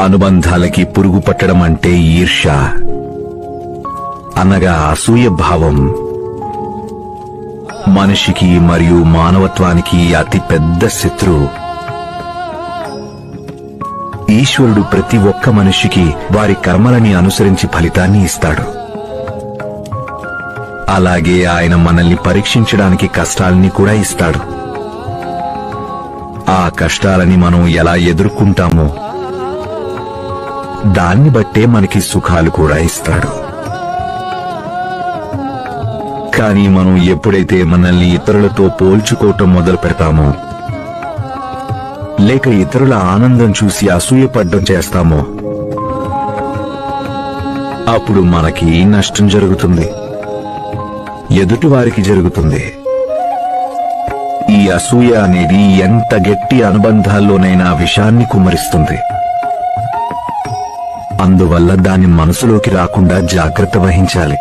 అనుబంధాలకి పురుగు పట్టడం అంటే ఈర్ష్య, అనగా అసూయ భావం. మనిషికి మరియు మానవత్వానికి అతి పెద్ద శత్రువు. ఈశ్వరుడు ప్రతి ఒక్క మనిషికి వారి కర్మలని అనుసరించి ఫలితాన్ని ఇస్తాడు. అలాగే ఆయన మనల్ని పరీక్షించడానికి కష్టాల్ని కూడా ఇస్తాడు. ఆ కష్టాలని మనం ఎలా ఎదుర్కొంటామో దాన్ని బట్టే మనకి సుఖాలు కూడా ఇస్తాడు. కానీ మనం ఎప్పుడైతే మనల్ని ఇతరులతో పోల్చుకోవటం మొదలు పెడతామో, లేక ఇతరుల ఆనందం చూసి అసూయపడ్డం చేస్తామో, అప్పుడు మనకి నష్టం జరుగుతుంది, ఎదుటివారికి జరుగుతుంది. ఈ అసూయ అనేది ఎంత గట్టి అనుబంధాల్లోనైనా విషాన్ని కుమ్మరిస్తుంది. అందువల్ల దాని మనసులోకి రాకుండా జాగ్రత్త వహించాలి.